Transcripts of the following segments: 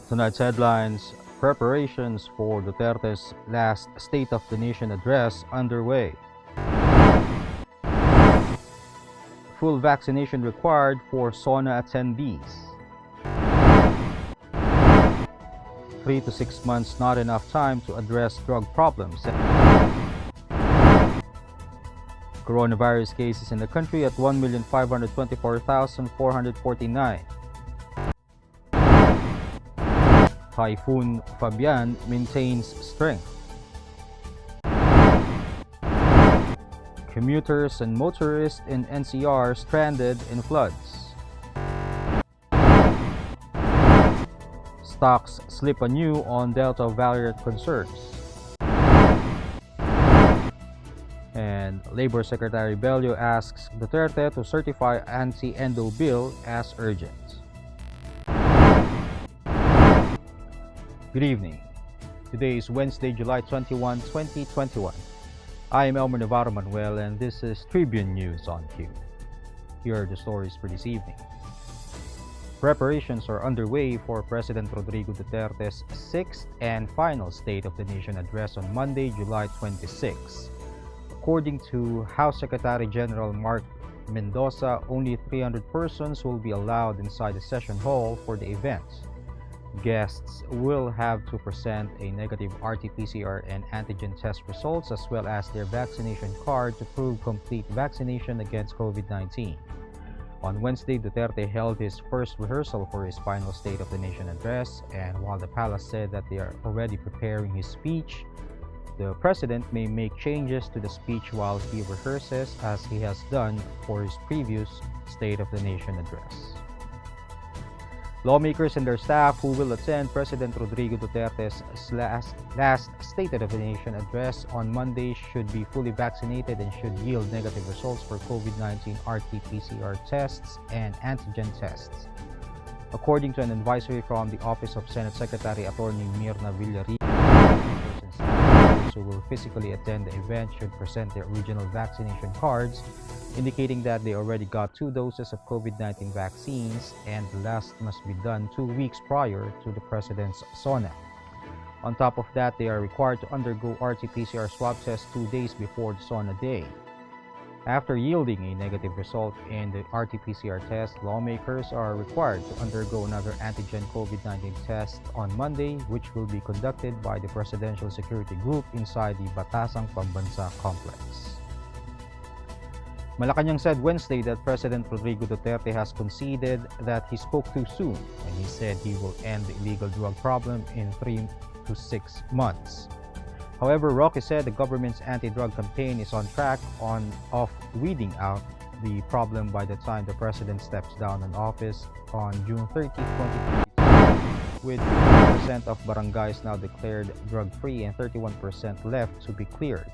Tonight's headlines: preparations for Duterte's last State of the Nation address underway. Full vaccination required for SONA attendees. 3 to 6 months not enough time to address drug problems. Coronavirus cases in the country at 1,524,449. Typhoon Fabian maintains strength. Commuters and motorists in NCR stranded in floods. Stocks slip anew on Delta variant concerns. And Labor Secretary Bello asks Duterte to certify anti-endo bill as urgent. Good evening. Today is Wednesday, July 21, 2021. I am Elmer Navarro Manuel and this is Tribune News on Q. Here are the stories for this evening. Preparations are underway for President Rodrigo Duterte's sixth and final State of the Nation address on Monday, July 26. According to House Secretary General Mark Mendoza, only 300 persons will be allowed inside the session hall for the event. Guests will have to present a negative RT-PCR and antigen test results as well as their vaccination card to prove complete vaccination against COVID-19. On Wednesday, Duterte held his first rehearsal for his final State of the Nation address, and while the palace said that they are already preparing his speech, the president may make changes to the speech while he rehearses, as he has done for his previous State of the Nation address. Lawmakers and their staff who will attend President Rodrigo Duterte's last State of the Nation address on Monday should be fully vaccinated and should yield negative results for COVID-19 RT-PCR tests and antigen tests. According to an advisory from the Office of Senate Secretary Attorney Mirna Villarreal, those who will physically attend the event should present their original vaccination cards indicating that they already got 2 doses of COVID-19 vaccines, and the last must be done 2 weeks prior to the President's SONA. On top of that, they are required to undergo RT-PCR swab test 2 days before the SONA day. After yielding a negative result in the RT-PCR test, lawmakers are required to undergo another antigen COVID-19 test on Monday, which will be conducted by the Presidential Security Group inside the Batasang Pambansa complex. Malacanang said Wednesday that President Rodrigo Duterte has conceded that he spoke too soon when he said he will end the illegal drug problem in 3 to 6 months. However, Roque said the government's anti-drug campaign is on track of weeding out the problem by the time the president steps down in office on June 30, 2022, with 50% of barangays now declared drug-free and 31% left to be cleared.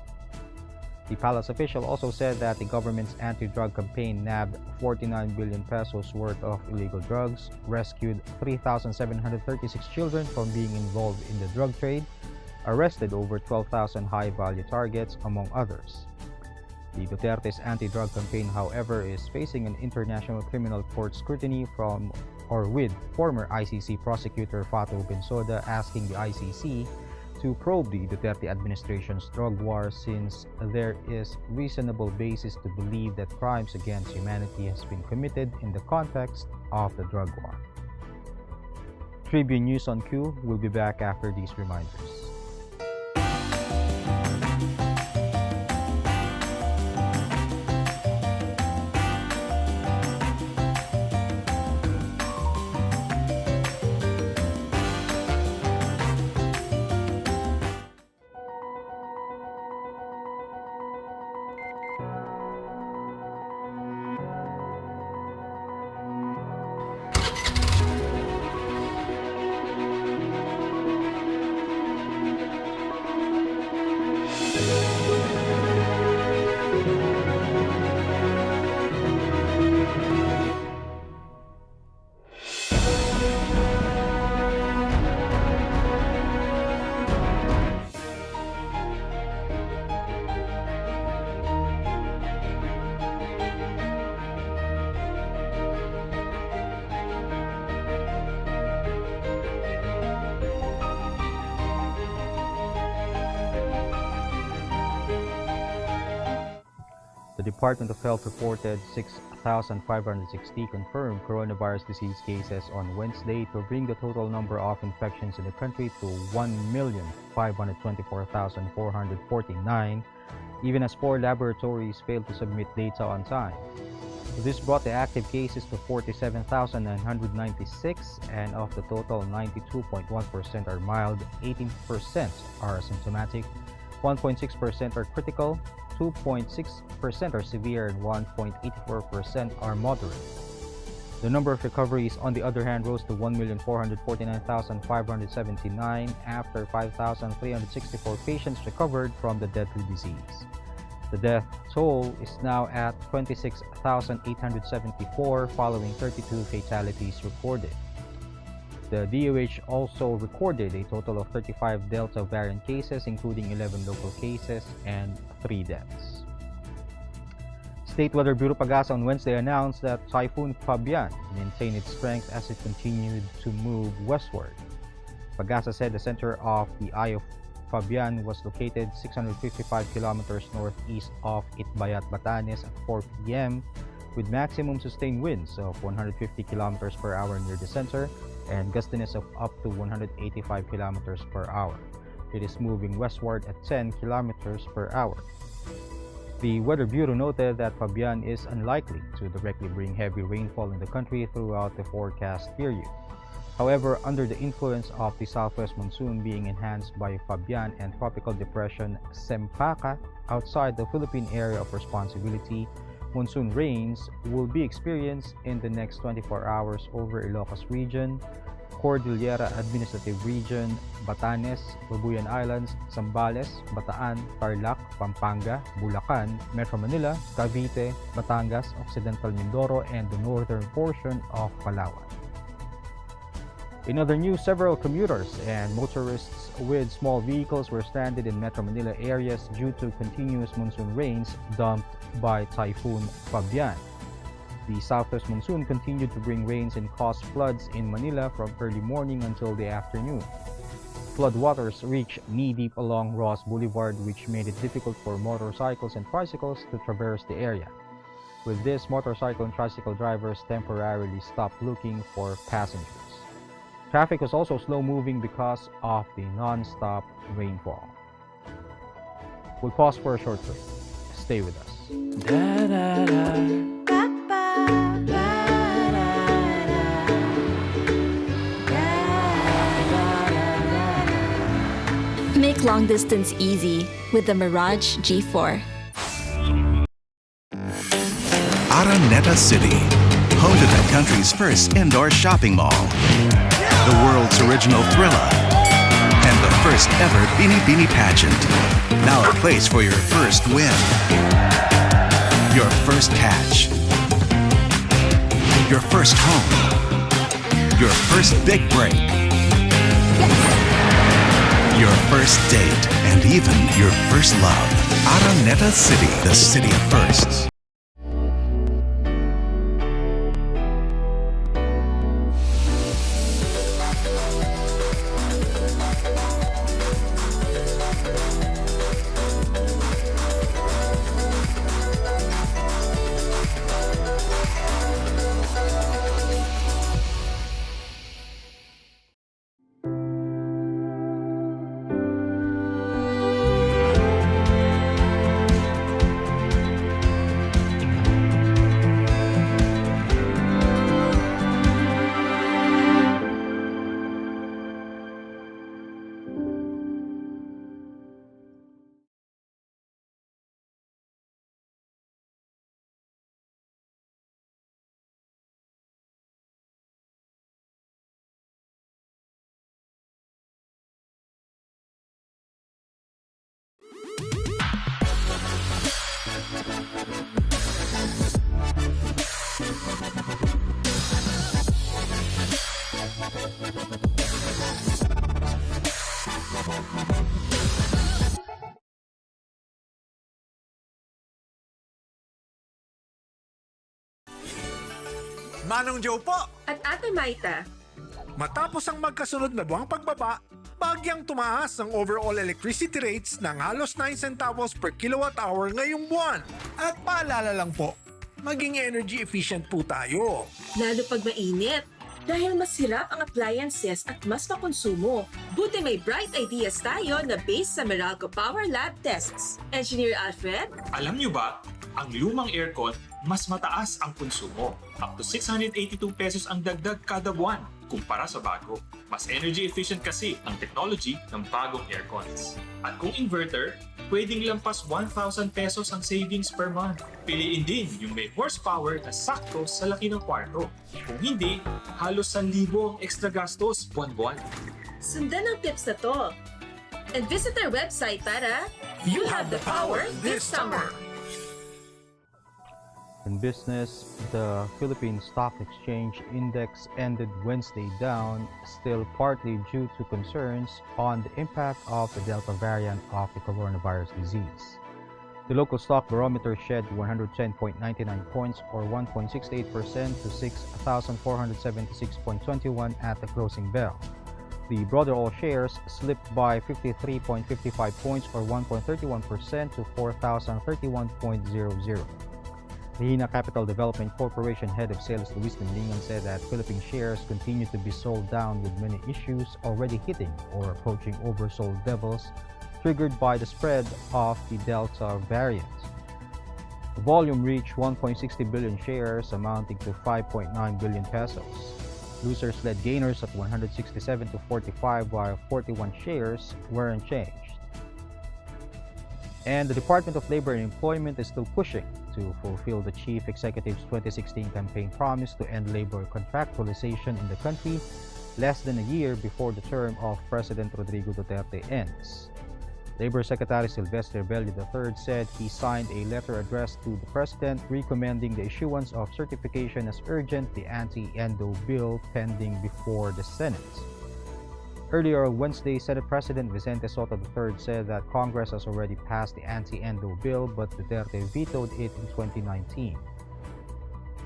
The palace official also said that the government's anti-drug campaign nabbed 49 billion pesos worth of illegal drugs, rescued 3,736 children from being involved in the drug trade, arrested over 12,000 high-value targets, among others. The Duterte's anti-drug campaign, however, is facing an international criminal court scrutiny with former ICC prosecutor Fatou Bensouda asking the ICC to probe the Duterte administration's drug war, since there is reasonable basis to believe that crimes against humanity has been committed in the context of the drug war. Tribune News on Q will be back after these reminders. Department of Health reported 6,560 confirmed coronavirus disease cases on Wednesday to bring the total number of infections in the country to 1,524,449, even as 4 laboratories failed to submit data on time. This brought the active cases to 47,996, and of the total, 92.1% are mild, 18% are asymptomatic, 1.6% are critical, 2.6% are severe, and 1.84% are moderate. The number of recoveries, on the other hand, rose to 1,449,579 after 5,364 patients recovered from the deadly disease. The death toll is now at 26,874 following 32 fatalities recorded. The DOH also recorded a total of 35 Delta variant cases, including 11 local cases and 3 deaths. State Weather Bureau Pagasa on Wednesday announced that Typhoon Fabian maintained its strength as it continued to move westward. Pagasa said the center of the eye of Fabian was located 655 kilometers northeast of Itbayat, Batanes at 4 p.m. with maximum sustained winds of 150 kilometers per hour near the center and gustiness of up to 185 kilometers per hour. It is moving westward at 10 kilometers per hour. The Weather Bureau noted that Fabian is unlikely to directly bring heavy rainfall in the country throughout the forecast period. However, under the influence of the southwest monsoon being enhanced by Fabian and tropical depression Sempaka outside the Philippine area of responsibility, monsoon rains will be experienced in the next 24 hours over Ilocos Region, Cordillera Administrative Region, Batanes, Babuyan Islands, Zambales, Bataan, Tarlac, Pampanga, Bulacan, Metro Manila, Cavite, Batangas, Occidental Mindoro, and the northern portion of Palawan. In other news, several commuters and motorists with small vehicles were stranded in Metro Manila areas due to continuous monsoon rains dumped by Typhoon Fabian. The southwest monsoon continued to bring rains and cause floods in Manila from early morning until the afternoon. Floodwaters reached knee-deep along Ross Boulevard, which made it difficult for motorcycles and tricycles to traverse the area. With this, motorcycle and tricycle drivers temporarily stopped looking for passengers. Traffic was also slow-moving because of the non-stop rainfall. We'll pause for a short break. Stay with us. Make long distance easy with the Mirage G4. Araneta City, home to the country's first indoor shopping mall, the world's original Thrilla, and the first ever Bini Bini pageant. Now a place for your first win, your first catch, your first home, your first big break, your first date, and even your first love. Araneta City, the city of firsts. Manong Joe po! At Ate Maita. Matapos ang magkasunod na buwang pagbaba, bagyang tumaas ang overall electricity rates ng halos 9 centavos per kilowatt hour ngayong buwan. At paalala lang po, maging energy efficient po tayo. Lalo pag mainit. Dahil mas hirap ang appliances at mas makonsumo. Buti may bright ideas tayo na based sa Meralco Power Lab tests. Engineer Alfred? Alam niyo ba, ang lumang aircon, mas mataas ang konsumo. Up to 682 pesos ang dagdag kada buwan kumpara sa bago. Mas energy efficient kasi ang technology ng bagong aircons. At kung inverter, pwedeng lampas 1,000 pesos ang savings per month. Piliin din yung may horsepower na sakto sa laki ng kwarto. Kung hindi, halos 1,000 ang extra gastos buwan-buwan. Sundan ang tips na to. And visit our website para you have the power this summer. In business, the Philippine Stock Exchange Index ended Wednesday down, still partly due to concerns on the impact of the Delta variant of the coronavirus disease. The local stock barometer shed 110.99 points or 1.68% to 6,476.21 at the closing bell. The broader all shares slipped by 53.55 points or 1.31% to 4,031.00. The Capital Development Corporation head of sales Luis Linlingan said that Philippine shares continue to be sold down with many issues already hitting or approaching oversold levels triggered by the spread of the Delta variant. The volume reached 1.60 billion shares amounting to 5.9 billion pesos. Losers led gainers at 167 to 45 while 41 shares were unchanged. And the Department of Labor and Employment is still pushing to fulfill the Chief Executive's 2016 campaign promise to end labor contractualization in the country less than a year before the term of President Rodrigo Duterte ends. Labor Secretary Sylvester Bello III said he signed a letter addressed to the President recommending the issuance of certification as urgent the anti-endo bill pending before the Senate. Earlier on Wednesday, Senate President Vicente Sotto III said that Congress has already passed the anti-endo bill, but Duterte vetoed it in 2019.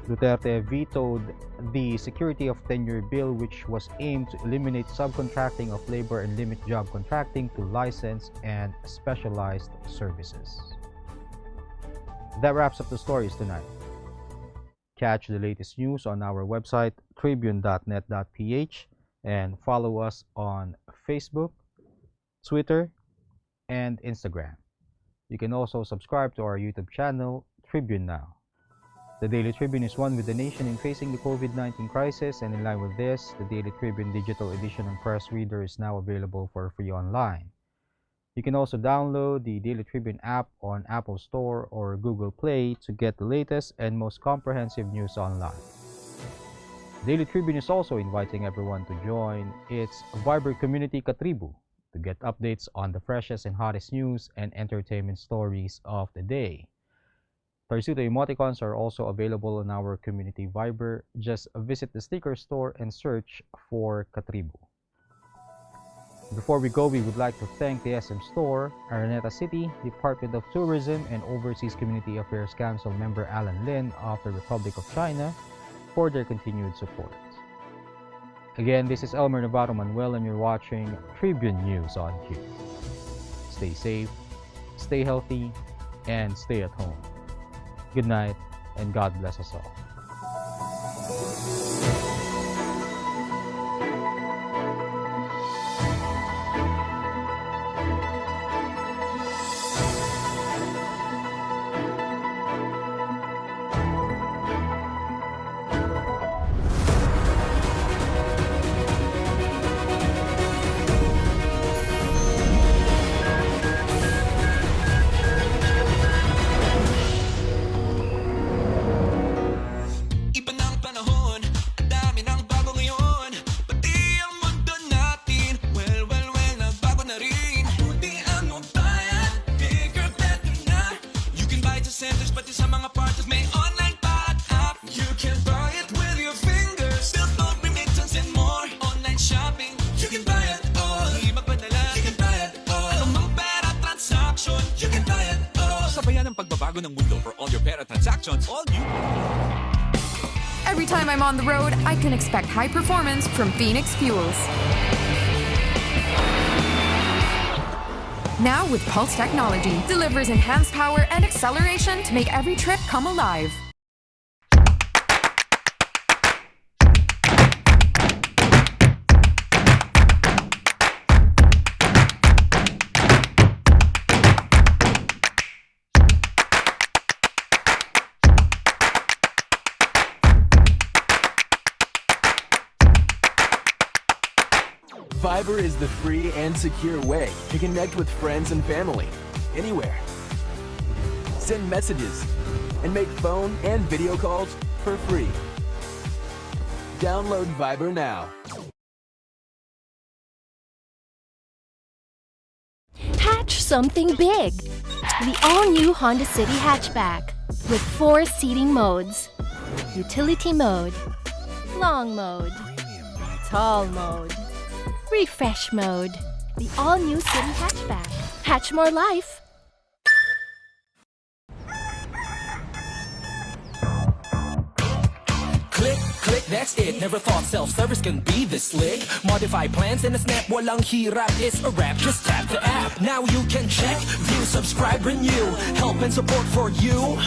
Duterte vetoed the Security of Tenure bill, which was aimed to eliminate subcontracting of labor and limit job contracting to licensed and specialized services. That wraps up the stories tonight. Catch the latest news on our website, tribune.net.ph, and follow us on Facebook, Twitter, and Instagram. You can also subscribe to our YouTube channel, Tribune Now. The Daily Tribune is one with the nation in facing the COVID-19 crisis, and in line with this, the Daily Tribune digital edition and press reader is now available for free online. You can also download the Daily Tribune app on Apple Store or Google Play to get the latest and most comprehensive news online. Daily Tribune is also inviting everyone to join its vibrant community Katribu to get updates on the freshest and hottest news and entertainment stories of the day. Tarsuto emoticons are also available on our community Viber. Just visit the sticker store and search for Katribu. Before we go, we would like to thank the SM Store, Araneta City, Department of Tourism, and Overseas Community Affairs Council member Alan Lin of the Republic of China for their continued support. Again, this is Elmer Navarro Manuel and you're watching Tribune News on Q. Stay safe, stay healthy, and stay at home. Good night, and God bless us all. ng mundo for all your pera transactions, all new. Every time I'm on the road, I can expect high performance from Phoenix Fuels. Now with Pulse technology, delivers enhanced power and acceleration to make every trip come alive. Viber is the free and secure way to connect with friends and family, anywhere. Send messages and make phone and video calls for free. Download Viber now. Hatch something big. The all-new Honda City hatchback with 4 seating modes. Utility mode, long mode, tall mode, refresh mode. The all-new City hatchback. Hatch more life. Click, click, that's it. Never thought self-service can be this slick. Modify plans in a snap, walang hirap, it's a wrap. Just tap the app. Now you can check, view, subscribe, renew. Help and support for you.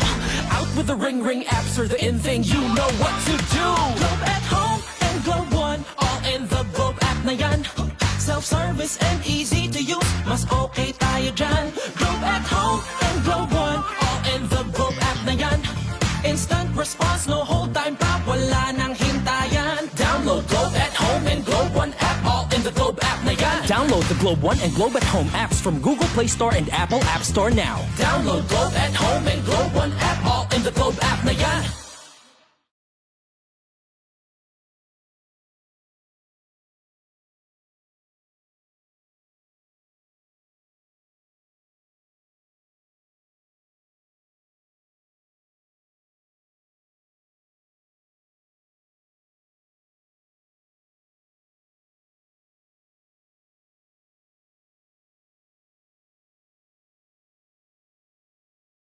Out with the ring apps are the in thing, you know what to do. Globe at home and Globe One, all in the Globe app na yan. Self-service and easy to use, mas okay tayo dyan. Globe at home and Globe One, all in the Globe app na yan. Instant response, no hold time pa, wala nang hintayan. Download Globe at Home and Globe One app, all in the Globe app na yan. Download the Globe One and Globe at Home apps from Google Play Store and Apple App Store now. Download Globe at Home and Globe One app, all in the Globe app na yan.